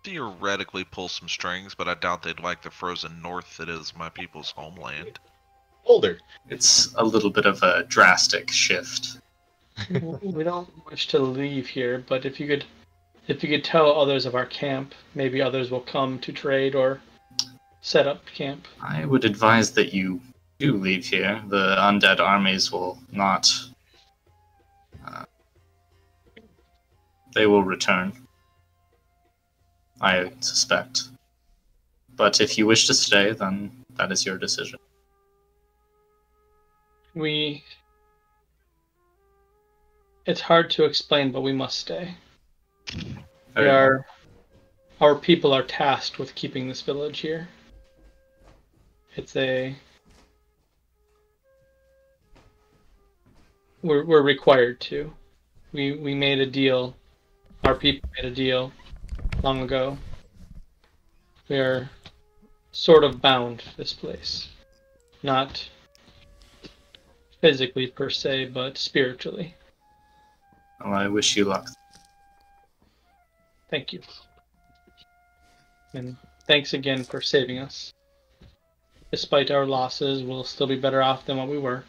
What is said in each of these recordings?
theoretically pull some strings, but I doubt they'd like the frozen north that is my people's homeland. Older. It's a little bit of a drastic shift. We don't wish to leave here, but if you could tell others of our camp, maybe others will come to trade or set up camp. I would advise that you do leave here. The undead armies will not... they will return, I suspect. But if you wish to stay, then that is your decision. It's hard to explain, but we must stay. Very Our people are tasked with keeping this village here. We're required to. We made a deal. Our people made a deal long ago. We are sort of bound to this place. Not physically per se, but spiritually. Well, I wish you luck. Thank you. And thanks again for saving us. Despite our losses, we'll still be better off than what we were.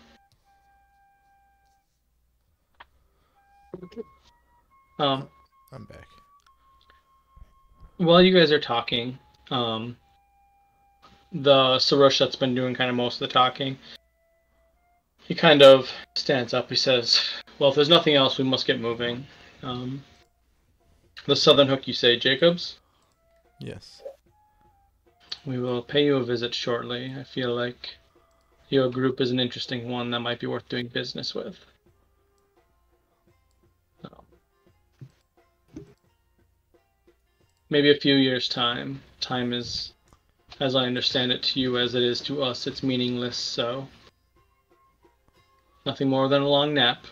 I'm back. While you guys are talking, the Sarosh that's been doing kind of most of the talking, he kind of stands up. He says, well, if there's nothing else, we must get moving. The Southern Hook, you say, Jacobs? Yes. We will pay you a visit shortly. I feel like your group is an interesting one that might be worth doing business with. Maybe a few years' time. Time is, as I understand it, to you as it is to us. It's meaningless, so nothing more than a long nap.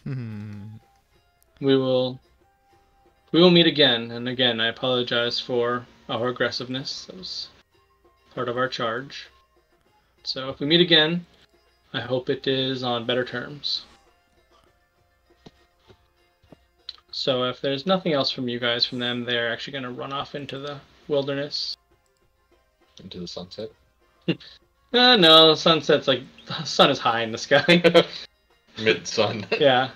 We will meet again, and again, I apologize for our aggressiveness. That was part of our charge. So if we meet again, I hope it is on better terms. So if there's nothing else from you guys from them, they're actually going to run off into the wilderness. Into the sunset? No, sunset's like, the sun is high in the sky. Mid-sun. Yeah.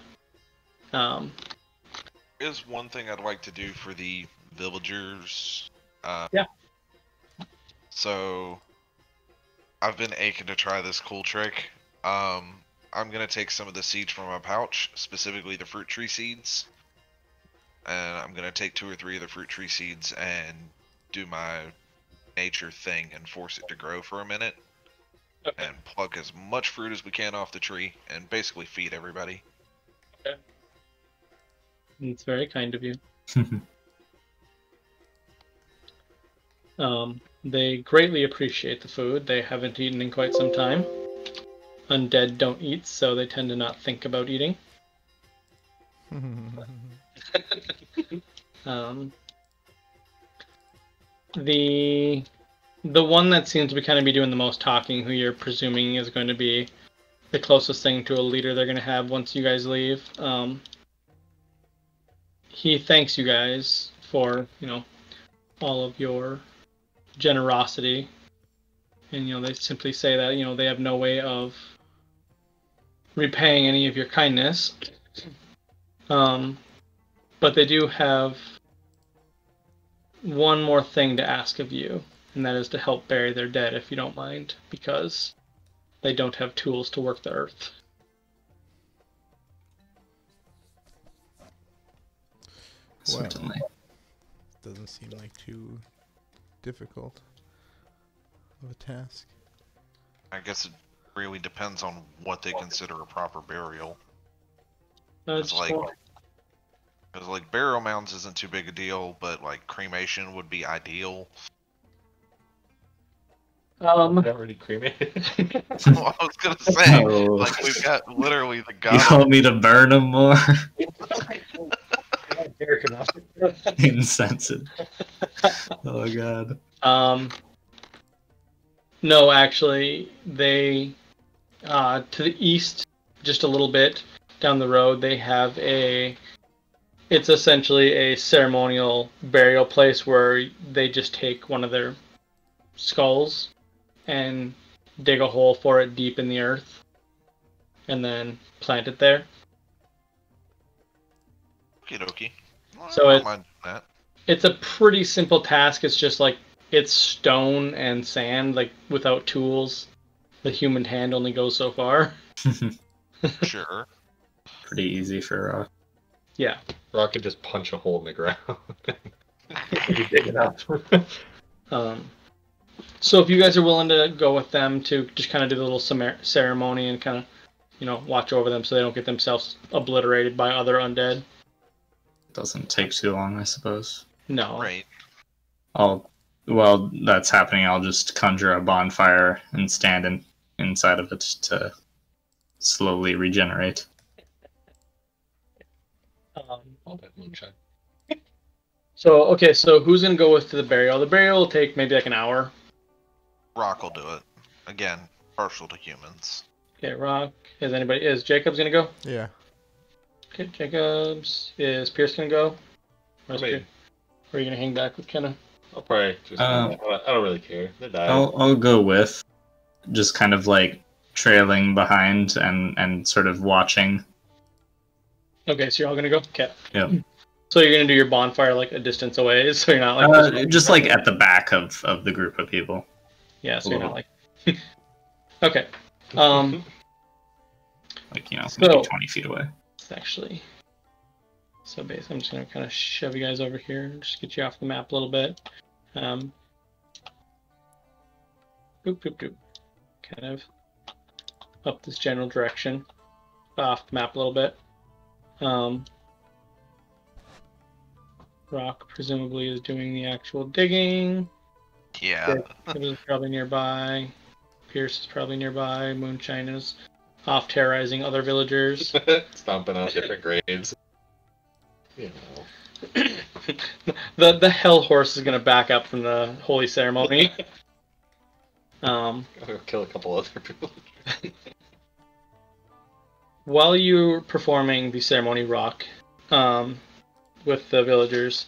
Is one thing I'd like to do for the villagers. Yeah. So, I've been aching to try this cool trick. I'm going to take some of the seeds from my pouch, specifically the fruit tree seeds. And I'm going to take 2 or 3 of the fruit tree seeds and do my nature thing and force it to grow for a minute. Okay. And pluck as much fruit as we can off the tree and basically feed everybody. Okay. It's very kind of you. They greatly appreciate the food. They haven't eaten in quite some time. Undead don't eat, so they tend to not think about eating. The one that seems to be kind of be doing the most talking, who you're presuming is going to be the closest thing to a leader they're going to have once you guys leave, he thanks you guys for, all of your generosity. And, they simply say that, they have no way of repaying any of your kindness. But they do have one more thing to ask of you, and that is to help bury their dead, if you don't mind, because they don't have tools to work the earth. Certainly. Doesn't seem like too difficult of a task. I guess it really depends on what they consider a proper burial. That's Because, burial mounds isn't too big a deal, but, cremation would be ideal. Already cremated. Well, I was gonna say, No. We've got literally the You god. want me to burn them more? Insensitive. Oh god. No, actually, they, to the east, just a little bit down the road, they have a It's essentially a ceremonial burial place where they just take one of their skulls and dig a hole for it deep in the earth and then plant it there. Okie dokie. Well, So I don't mind that. It's a pretty simple task. It's just like it's stone and sand, like without tools. The human hand only goes so far. Sure. Pretty easy for Rock. Yeah. Rock could just punch a hole in the ground. You dig it up. So if you guys are willing to go with them to just kind of do the little ceremony and kind of, watch over them so they don't get themselves obliterated by other undead. Doesn't take too long, I suppose. No. Right. While that's happening, I'll just conjure a bonfire and stand inside of it to slowly regenerate. All that moonshine. So who's going to go with the burial? The burial will take maybe like an hour. Rock will do it. Again, partial to humans. Okay, Rock. Is Jacobs going to go? Yeah. Okay, Jacobs. Is Pierce going to go? Or I mean- are you going to hang back with Kenna? I'll probably just. I don't really care. They die. I'll go with, just kind of like trailing behind and sort of watching. Okay, so you're all going to go? Okay. Yep. So you're going to do your bonfire like a distance away, so you're not like... Just like at the back of the group of people. Yeah, so you're not like... Okay. Maybe So- 20 feet away. actually... So basically, I'm just going to kind of shove you guys over here, just get you off the map a little bit. Boop, boop, boop. Kind of up this general direction, off the map a little bit. Rock presumably is doing the actual digging. Yeah. It is probably nearby. Pierce is probably nearby. Moonshine is off terrorizing other villagers. Stomping out different graves. You know. The hell horse is gonna back up from the holy ceremony. I'll kill a couple other people. While you're performing the ceremony, Rock, with the villagers,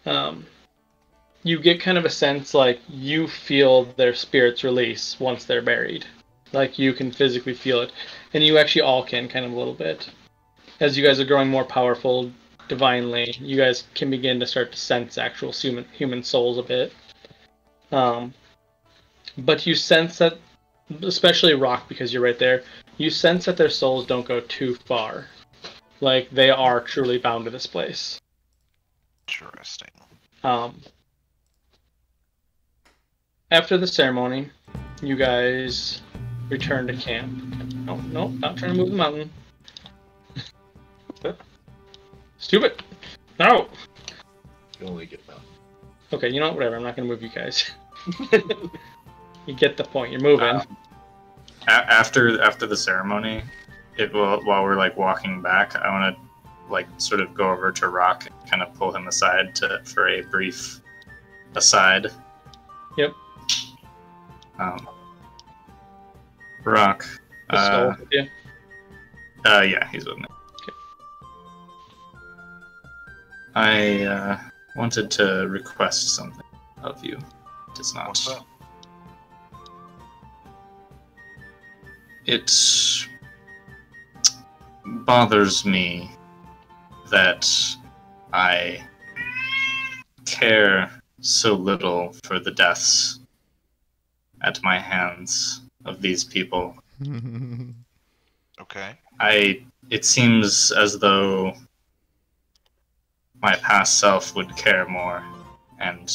you get kind of a sense like you feel their spirits release once they're buried. Like you can physically feel it, and you actually all can kind of a little bit. As you guys are growing more powerful divinely, you guys can begin to start to sense actual human souls a bit. But you sense that, especially Rock, because you're right there, you sense that their souls don't go too far. Like, they are truly bound to this place. Interesting. After the ceremony, you guys return to camp. No, not trying to move the mountain. Stupid! No! You only get that. Okay, you know what, whatever, I'm not gonna move you guys. You get the point, you're moving. After the ceremony, while we're like walking back, I want to like sort of go over to Rock and kind of pull him aside for a brief aside. Yep. Rock. The skull with you. Yeah, he's with me. Okay. I wanted to request something of you. It is not. What's that? It bothers me that I care so little for the deaths at my hands of these people. Okay. It seems as though my past self would care more, and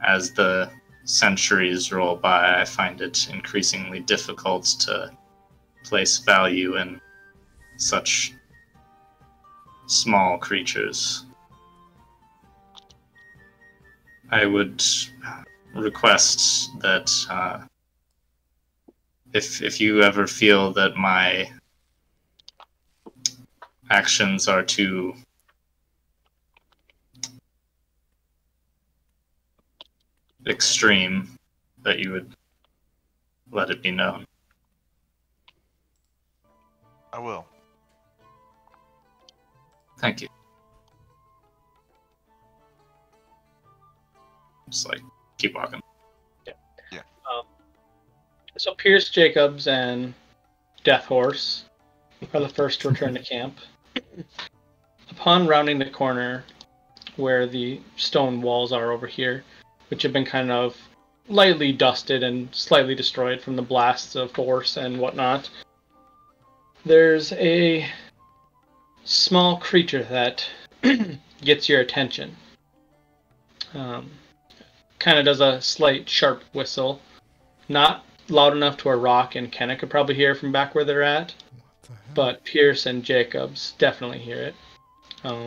as the centuries roll by, I find it increasingly difficult to place value in such small creatures. I would request that if you ever feel that my actions are too extreme, that you would let it be known. I will. Thank you. Just like keep walking. So Pierce, Jacobs, and Death Horse are the first to return to camp. Upon rounding the corner where the stone walls are over here, which have been kind of lightly dusted and slightly destroyed from the blasts of force and whatnot, there's a small creature that gets your attention. Kind of does a slight sharp whistle. Not loud enough to where Rock and Kenna could probably hear from back where they're at. But Pierce and Jacobs definitely hear it. Give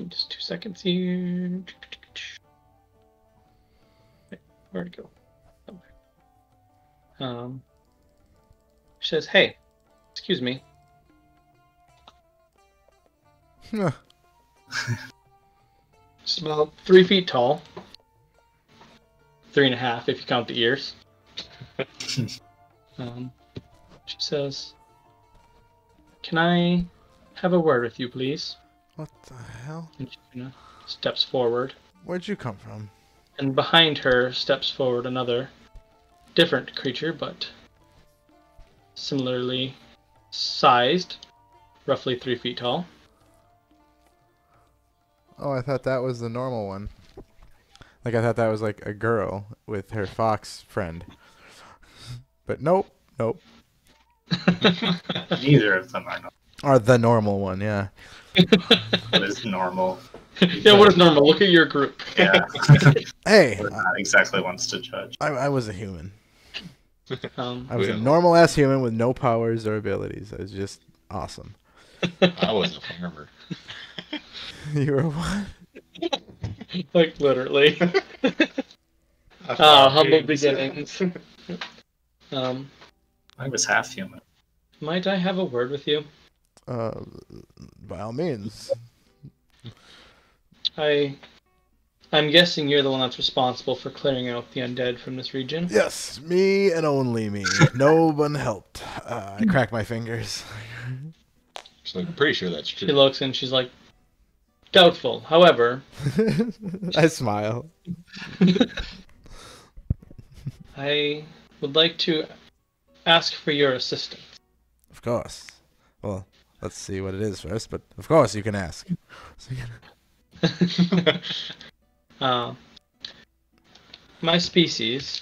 me just 2 seconds here. Where'd it go? She says, "Hey, excuse me." She's about 3 feet tall. 3.5 if you count the ears. She says, "Can I have a word with you, please?" What the hell? And she steps forward. Where'd you come from? And behind her steps forward another different creature, but similarly sized, roughly 3 feet tall. Oh, I thought that was the normal one. Like, I thought that was like a girl with her fox friend. But nope. Neither of them are normal. Or the normal one, yeah. What is normal? Yeah, what is normal? Look at your group. Yeah. Hey, We're not exactly ones to judge. I was a human. I was a Yeah. normal-ass human with no powers or abilities. I was just awesome. I was a farmer. You were what? Like, literally. Humble beginnings. I was half human. Might I have a word with you? By all means. I'm guessing you're the one that's responsible for clearing out the undead from this region. Yes, me and only me. No one helped. I crack my fingers. So I'm pretty sure that's She true. looks and she's like, "Doubtful. However, I smile. I would like to ask for your assistance." Of course. Well, let's see what it is first, but of course you can ask. My species,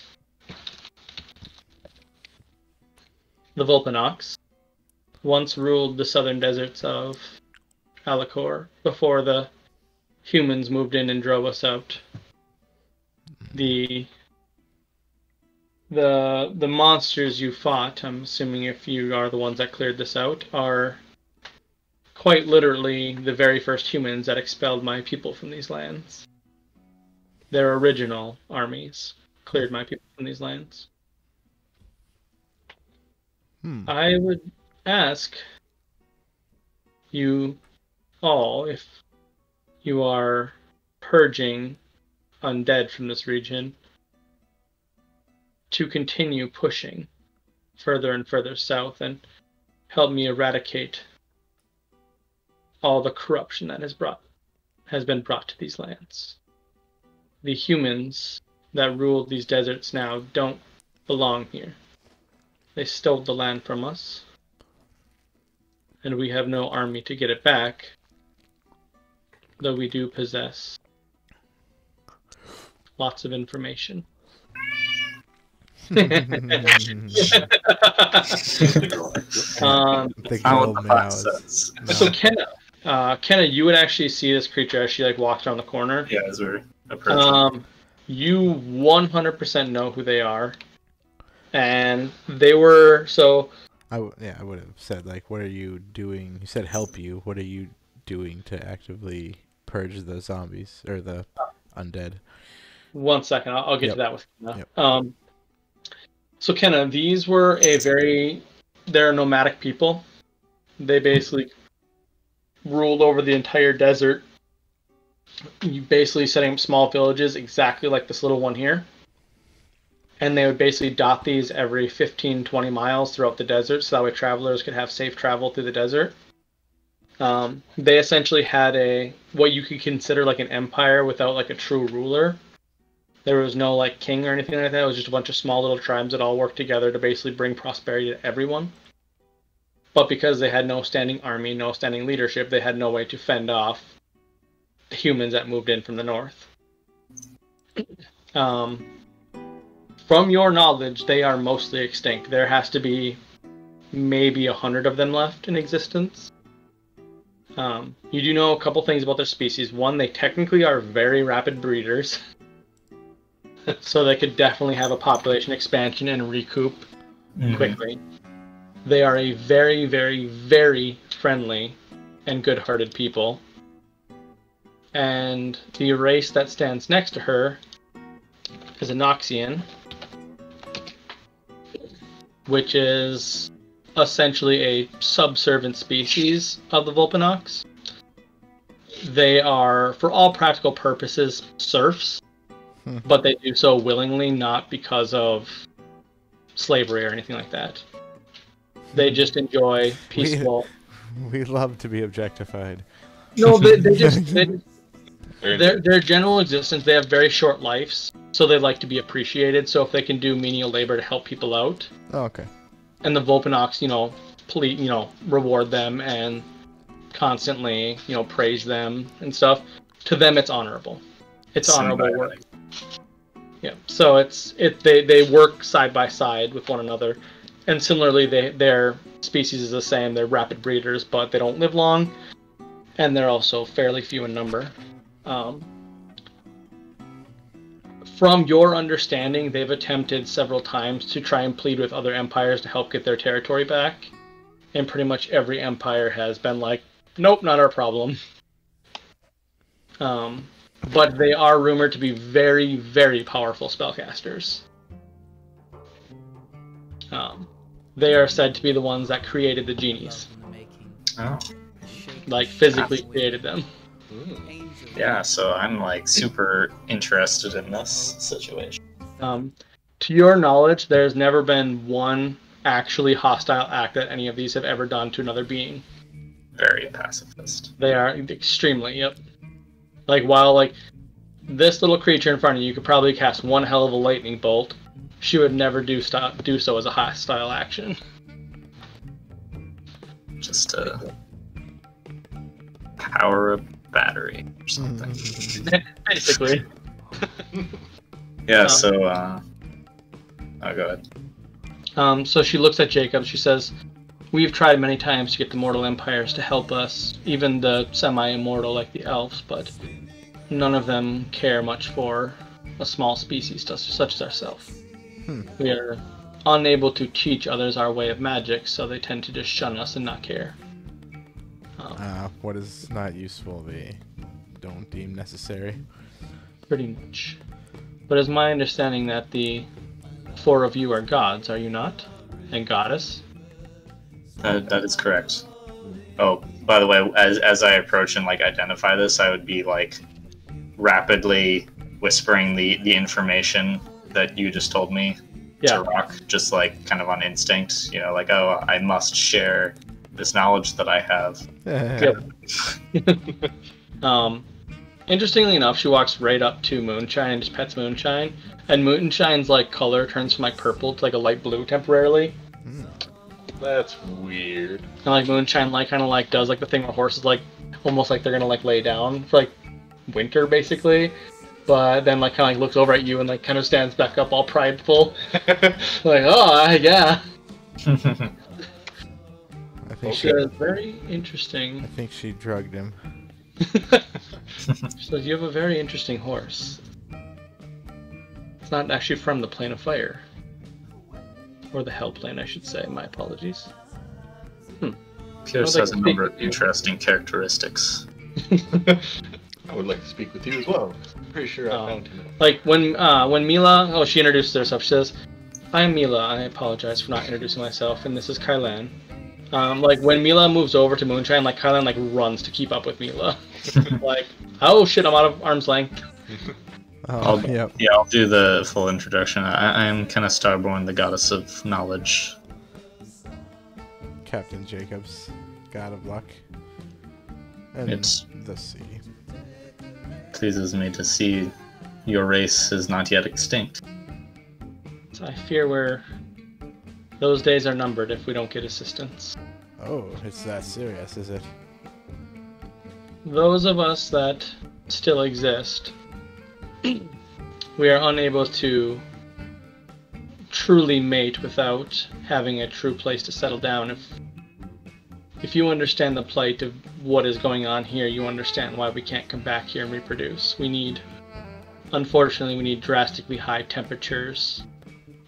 the Vulpinox, once ruled the southern deserts of Alikor before the humans moved in and drove us out. The monsters you fought, I'm assuming if you are the ones that cleared this out, are quite literally the very first humans that expelled my people from these lands. Their original armies cleared my people from these lands. I would ask you all, if you are purging undead from this region, to continue pushing further and further south and help me eradicate all the corruption that has been brought to these lands. The humans that rule these deserts now don't belong here. They stole the land from us, and we have no army to get it back, though we do possess lots of information. The I girl want the meows. process. So Kenna, you would actually see this creature as she walks around the corner. Yeah, as we're approaching. You 100% know who they are, and they were so. I would have said, like, what are you doing? You said help you. What are you doing to actively purge the zombies or the undead? 1 second, I'll get to that with Kenna. Yep. So Kenna, these were they're nomadic people. They basically ruled over the entire desert. You basically setting up small villages exactly like this little one here. And they would basically dot these every 15, 20 miles throughout the desert, so that way travelers could have safe travel through the desert. They essentially had what you could consider like an empire without like a true ruler. There was no like king or anything like that. It was just a bunch of small little tribes that all worked together to basically bring prosperity to everyone. But because they had no standing army, no standing leadership, they had no way to fend off the humans that moved in from the north. From your knowledge, they are mostly extinct. There has to be maybe 100 of them left in existence. You do know a couple things about their species. One, they technically are very rapid breeders. So they could definitely have a population expansion and recoup quickly. They are a very, very, very friendly and good-hearted people. And the race that stands next to her is a Noxian, which is essentially a subservient species of the Vulpinox. They are, for all practical purposes, serfs, but they do so willingly, not because of slavery or anything like that. They just enjoy peaceful. We love to be objectified. No, their general existence. They have very short lives, so they like to be appreciated. So if they can do menial labor to help people out, Oh, okay. and the Vulpinox, reward them and constantly, praise them and stuff. To them, it's honorable. It's honorable work. Yeah. So they work side by side with one another, and similarly, their species is the same. They're rapid breeders, but they don't live long, and they're also fairly few in number. From your understanding, they've attempted several times to try and plead with other empires to help get their territory back, and pretty much every empire has been like, nope, not our problem. But they are rumored to be very, very powerful spellcasters. They are said to be the ones that created the genies. Oh. Like, physically created them. Yeah, so I'm like super interested in this situation. To your knowledge, there's never been one actually hostile act that any of these have ever done to another being. Very pacifist. They are extremely, yep. Like, while, like, this little creature in front of you could probably cast one hell of a lightning bolt, she would never do so as a hostile action. Just to power a battery or something. Basically. Yeah, so, oh, go ahead. So she looks at Jacob, she says, "We've tried many times to get the mortal empires to help us, even the semi-immortal like the elves, but none of them care much for a small species such as ourselves. We are unable to teach others our way of magic, so they tend to just shun us and not care." What is not useful, they don't deem necessary. Pretty much. But it's my understanding that the four of you are gods, are you not? And goddess? That is correct. Oh, by the way, as I approach and like identify this, I would be like rapidly whispering the information that you just told me to Rock, just like kind of on instinct, like, oh, I must share this knowledge that I have. Interestingly enough, she walks right up to Moonshine and just pets Moonshine, and Moonshine's like color turns from like purple to like a light blue temporarily. That's weird. And like Moonshine kind of does like the thing where horses like almost like they're gonna like lay down for like winter basically, but then like kind of looks over at you and like kind of stands back up all prideful, like, oh yeah. I think She's very interesting. I think she drugged him. She says, "You have a very interesting horse. It's not actually from the plane of fire. Or the hell plane, I should say. My apologies." Pierce has a number of interesting characteristics. I would like to speak with you as well. I'm pretty sure I found him. Like when Mila, she introduces herself. She says, "I am Mila. I apologize for not introducing myself, and this is Kylan." Like when Mila moves over to Moonshine, like Kylan like runs to keep up with Mila. Like, oh shit, I'm out of arm's length. Oh, yep. Yeah, I'll do the full introduction. I am kind of Starborn, the goddess of knowledge. Captain Jacobs, god of luck. And It's- the sea. Pleases me to see your race is not yet extinct. So I fear those days are numbered if we don't get assistance. Oh, it's that serious, is it? Those of us that still exist, we are unable to truly mate without having a true place to settle down. If you understand the plight of what is going on here, you understand why we can't come back here and reproduce. Unfortunately, we need drastically high temperatures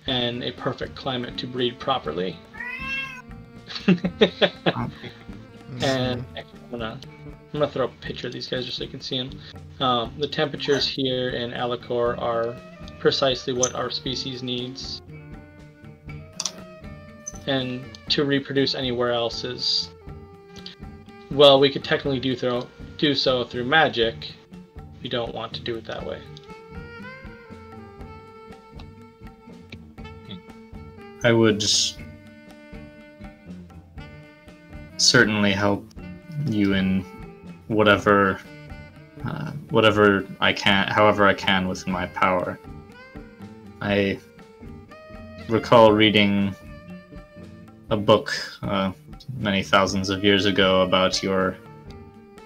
and a perfect climate to breed properly. And I'm gonna throw up a picture of these guys just so you can see them. The temperatures here in Alicor are precisely what our species needs, and to reproduce anywhere else is, well, we could technically do so through magic. We don't want to do it that way. I would certainly help you in whatever I can, however I can within my power. I recall reading a book many thousands of years ago about your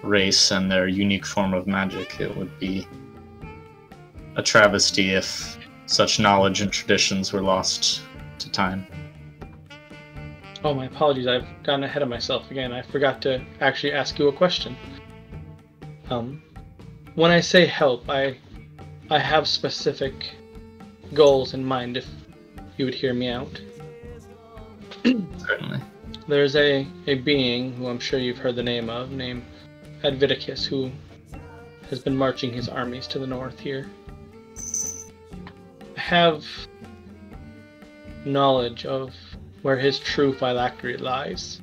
race and their unique form of magic. It would be a travesty if such knowledge and traditions were lost to time. Oh, my apologies. I've gotten ahead of myself again. I forgot to actually ask you a question. When I say help, I have specific goals in mind, if you would hear me out. Certainly. There's a being who I'm sure you've heard the name of, named Adviticus, who has been marching his armies to the north here. I have knowledge of where his true phylactery lies,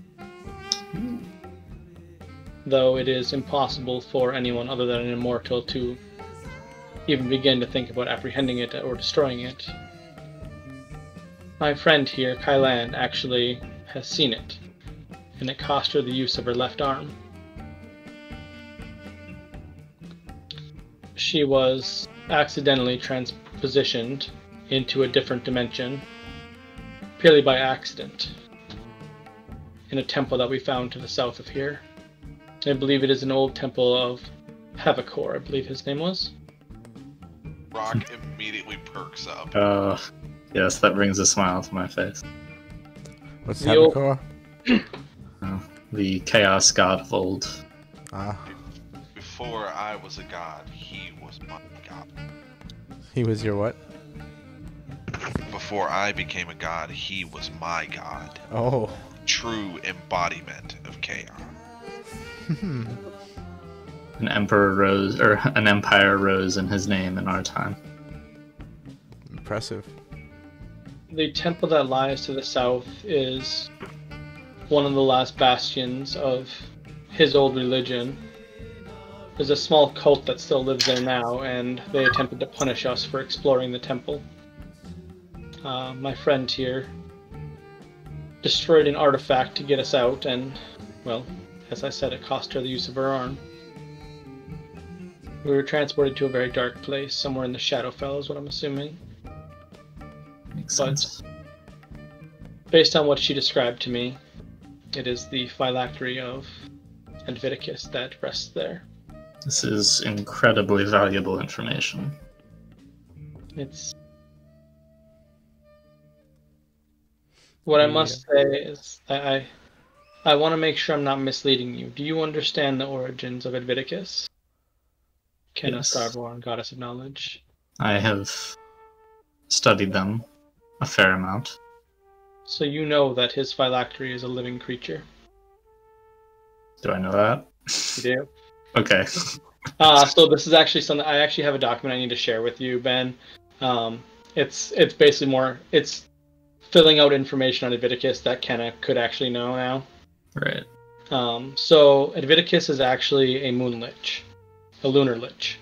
though it is impossible for anyone other than an immortal to even begin to think about apprehending it or destroying it. My friend here, Kylan, actually has seen it, and it cost her the use of her left arm. She was accidentally transpositioned into a different dimension, purely by accident, in a temple that we found to the south of here. I believe it is an old temple of Havakor, I believe his name was. Rock immediately perks up. Yes, that brings a smile to my face. What's The old- Tabakor? The chaos god of old. Ah, Before I was a god, he was my god. he was your what? Before I became a god, he was my god. Oh. True embodiment of chaos. An emperor rose, or an empire rose in his name in our time. Impressive. The temple that lies to the south is one of the last bastions of his old religion. There's a small cult that still lives there now, and they attempted to punish us for exploring the temple. My friend here destroyed an artifact to get us out, and, well, as I said, it cost her the use of her arm. We were transported to a very dark place, somewhere in the Shadowfell is what I'm assuming. Makes But- sense. Based on what she described to me, it is the phylactery of Adviticus that rests there. This is incredibly valuable information. It's... What I must say is, I want to make sure I'm not misleading you. Do you understand the origins of Adviticus? Kenna Yes. Starborn, Goddess of Knowledge. I have studied them a fair amount. So you know that his phylactery is a living creature. Do I know that? You do? Okay. So this is actually something, I actually have a document I need to share with you, Ben. It's basically it's filling out information on Adviticus that Kenna could actually know now. Right. So Adviticus is actually a moon lich, a lunar lich,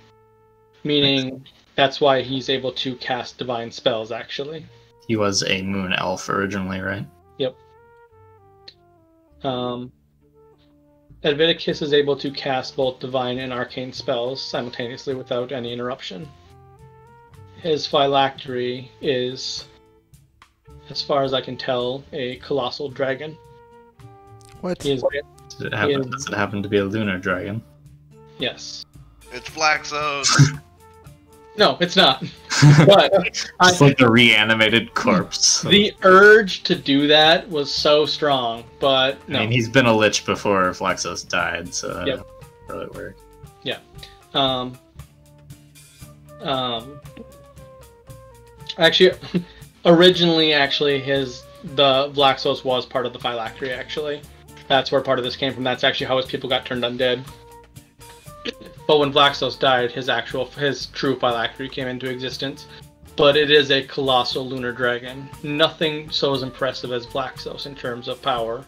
meaning that's why he's able to cast divine spells, actually. He was a moon elf originally, right? Yep. Adviticus is able to cast both divine and arcane spells simultaneously without any interruption. His phylactery is, as far as I can tell, a colossal dragon. What? He is, Does it happen to be a lunar dragon? yes. It's Flaxos. No, it's not. But It's like a reanimated corpse. the urge to do that was so strong, but no. I mean, he's been a lich before Flaxos died, so Yep. that really worked. Um, actually, originally, the Vlaxos was part of the phylactery, actually. That's where part of this came from. That's actually how his people got turned undead. But when Vlaxos died, his true phylactery came into existence. But it is a colossal lunar dragon. Nothing so as impressive as Vlaxos in terms of power,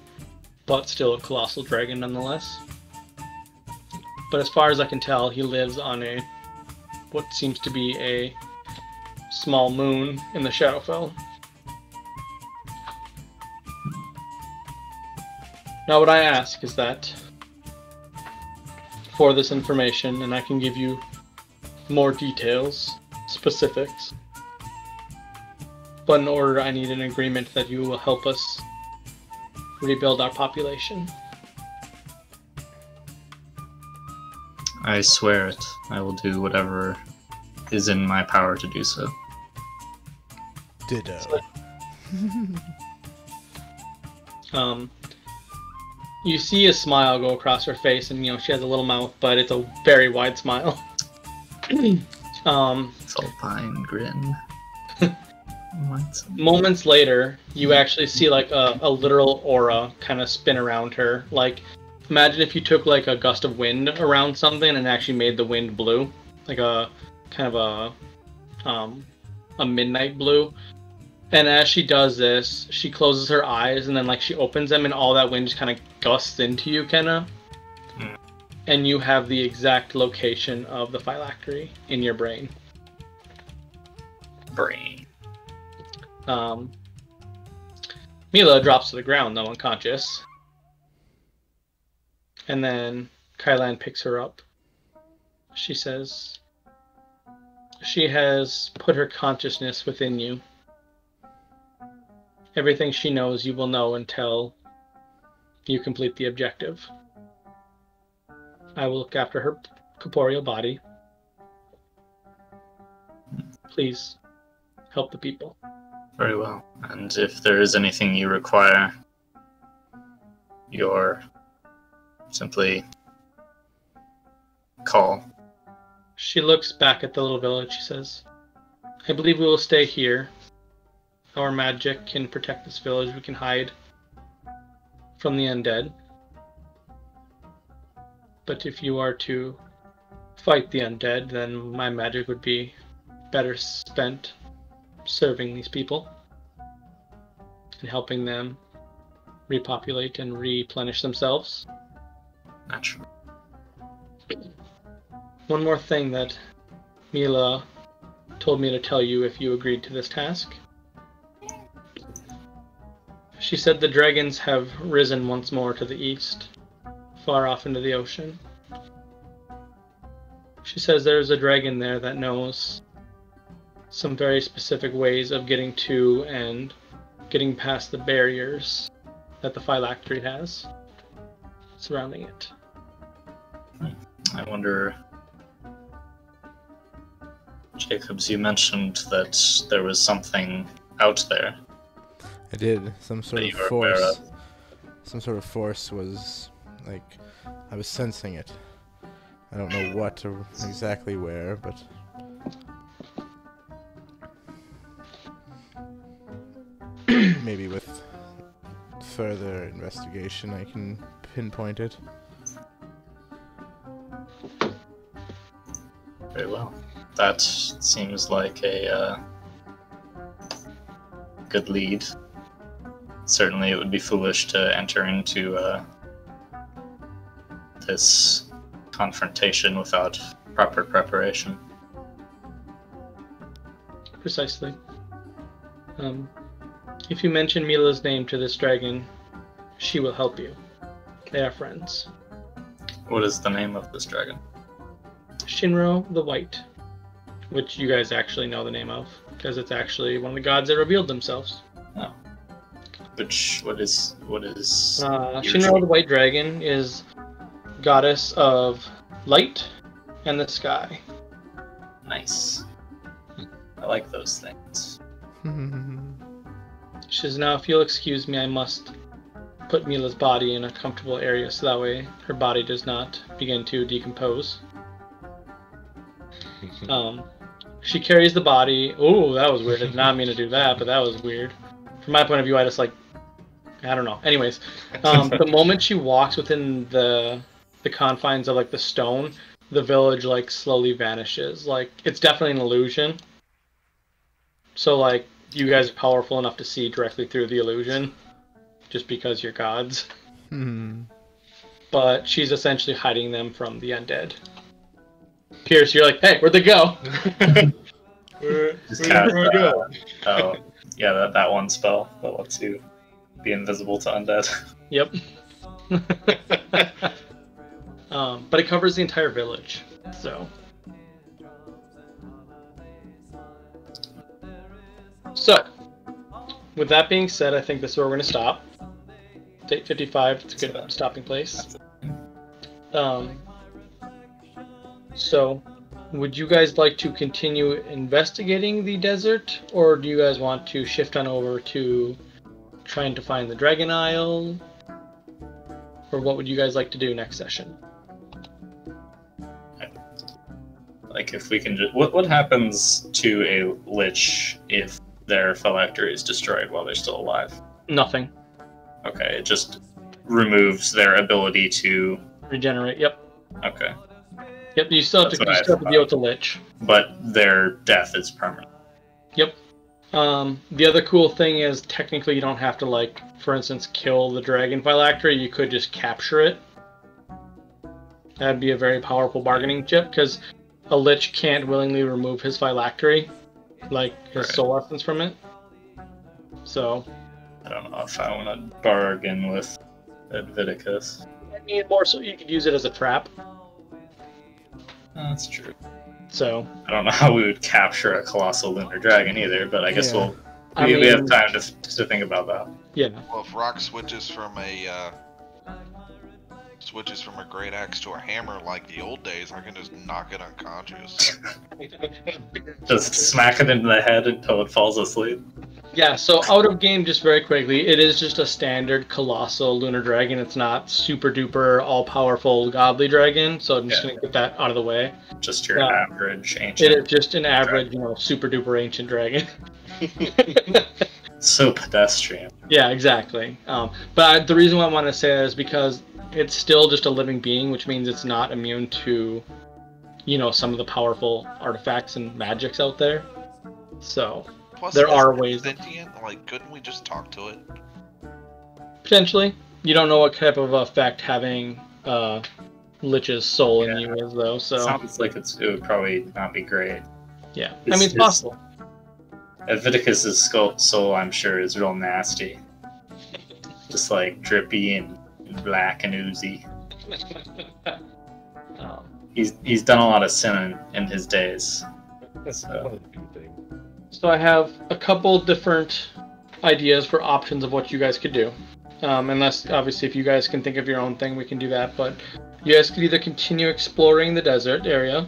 but still a colossal dragon nonetheless. But as far as I can tell, he lives on what seems to be a small moon in the Shadowfell. Now what I ask is that for this information, and I can give you more details, specifics, but in order I need an agreement that you will help us rebuild our population. I swear it. I will do whatever is in my power to do so. Ditto. You see a smile go across her face, and she has a little mouth, but it's a very wide smile. Sulpine grin. Moments later, you actually see like a literal aura kind of spin around her. Like, imagine if you took like a gust of wind around something and actually made the wind blue, like a kind of a midnight blue. And as she does this, she closes her eyes, and then like she opens them, and all that wind just kind of gusts into you, and you have the exact location of the phylactery in your brain. Mila drops to the ground, though unconscious, and then Kylan picks her up. She says, "She has put her consciousness within you. Everything she knows you will know until you complete the objective. I will look after her corporeal body. Please, help the people." Very well. And if there is anything you require, you're simply call. She looks back at the little village. She says, "I believe we will stay here. Our magic can protect this village. We can hide from the undead. But if you are to fight the undead, then my magic would be better spent serving these people and helping them repopulate and replenish themselves." Naturally. One more thing that Mila told me to tell you if you agreed to this task. She said the dragons have risen once more to the east, far off into the ocean. She says there's a dragon there that knows some very specific ways of getting to and getting past the barriers that the phylactery has surrounding it. I wonder, Jacobs, you mentioned that there was something out there. I did. Some sort That of you were aware force. of. Some sort of force was like I was sensing it. I don't know what or exactly where, but maybe with further investigation I can pinpoint it. Very well. That seems like a good lead. Certainly, it would be foolish to enter into this confrontation without proper preparation. Precisely. If you mention Mila's name to this dragon, she will help you. They are friends. What is the name of this dragon? Shinro the White, which you guys actually know the name of, because it's actually one of the gods that revealed themselves. Oh. What is Shinro the White Dragon is goddess of light and the sky. Nice. I like those things. She says, now if you'll excuse me, I must put Mila's body in a comfortable area so that way her body does not begin to decompose. She carries the body. Oh, that was weird. I did not mean to do that, but that was weird. From my point of view, I just I don't know. Anyways, the moment she walks within the confines of like the stone, the village like slowly vanishes. Like it's definitely an illusion. So like you guys are powerful enough to see directly through the illusion, just because you're gods. But she's essentially hiding them from the undead. Pierce, you're like, hey, where'd they go? Where'd they go? Oh, yeah, that one spell that lets you be invisible to undead. Yep. But it covers the entire village, so. So, with that being said, I think this is where we're going to stop. Date 55, it's a good stopping place. So, would you guys like to continue investigating the desert, or do you guys want to shift on over to trying to find the Dragon Isle? Or what would you guys like to do next session? Like, if we can just... What happens to a lich if their phylactery is destroyed while they're still alive? Nothing. Okay, it just removes their ability to... Regenerate, yep. Okay. Yep, you still have to deal with the lich. But their death is permanent. Yep. The other cool thing is technically you don't have to, like, for instance, kill the dragon phylactery. You could just capture it. That'd be a very powerful bargaining chip, because a lich can't willingly remove his phylactery, like his soul essence from it. So... I don't know if I want to bargain with Adviticus. I mean, more so you could use it as a trap. That's true. So I don't know how we would capture a colossal lunar dragon either, but I guess we we have time to think about that. Yeah. Well, if Rock switches from a great axe to a hammer like the old days, I can just knock it unconscious. Just smack it into the head until it falls asleep. Yeah, so out of game, just very quickly, it is just a standard colossal lunar dragon. It's not super duper all powerful godly dragon, so I'm just gonna get that out of the way. Just your average ancient. It is just an average, super duper ancient dragon. So pedestrian. Yeah, exactly. But the reason why I want to say that is because it's still just a living being, which means it's not immune to, some of the powerful artifacts and magics out there. So Plus, there are ways. Sentient? Like, couldn't we just talk to it? Potentially. You don't know what type of effect having Lich's soul in you is, though. So sounds like it would probably not be great. Yeah, I mean, it's possible. Adviticus's soul, I'm sure, is real nasty. Just like drippy and black and oozy. He's done a lot of sin in his days. So I have a couple different ideas for options of what you guys could do. Unless, obviously, if you guys can think of your own thing, we can do that. But you guys could either continue exploring the desert area,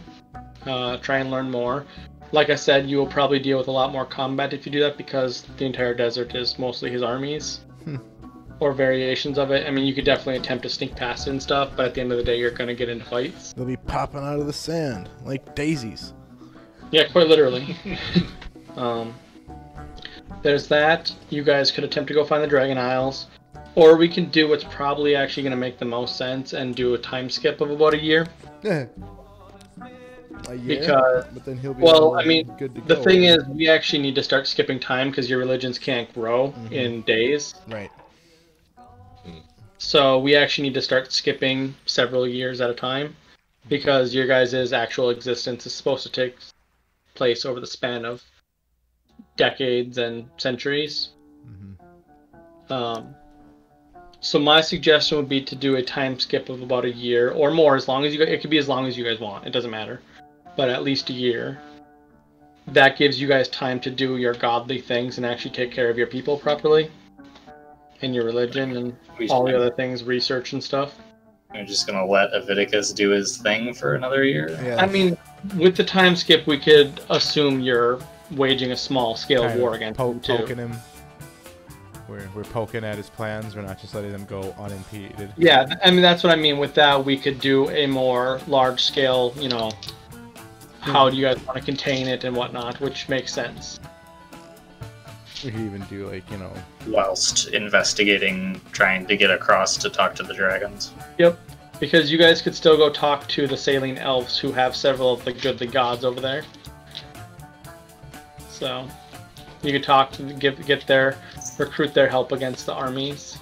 try and learn more. Like I said, you will probably deal with a lot more combat if you do that, because the entire desert is mostly his armies. Or variations of it. I mean, you could definitely attempt to sneak past it and stuff, but at the end of the day, you're going to get into fights. They'll be popping out of the sand, like daisies. Yeah, quite literally. There's that. You guys could attempt to go find the Dragon Isles. Or we can do what's probably actually going to make the most sense and do a time skip of about a year. Yeah. A year? Because, but then he'll be good to the go. thing is, we actually need to start skipping time because your religions can't grow in days. Right. So we actually need to start skipping several years at a time, because your guys' actual existence is supposed to take place over the span of decades and centuries. So my suggestion would be to do a time skip of about a year or more, as long as you. It could be as long as you guys want. It doesn't matter, but at least a year. That gives you guys time to do your godly things and actually take care of your people properly, and your religion and all the other things, research and stuff. We're just gonna let Aviticus do his thing for another year. Yeah, I mean, with the time skip, we could assume you're waging a small scale kind war of against him too. poking him. We're poking at his plans. We're not just letting them go unimpeded. Yeah, I mean that's what I mean. With that, we could do a more large scale. You know, how do you guys want to contain it and whatnot, which makes sense. We could even do like, you know, Whilst investigating, trying to get across to talk to the dragons. Yep, because you guys could still go talk to the Saline Elves who have several of the goodly gods over there. So you could talk to get their recruit their help against the armies.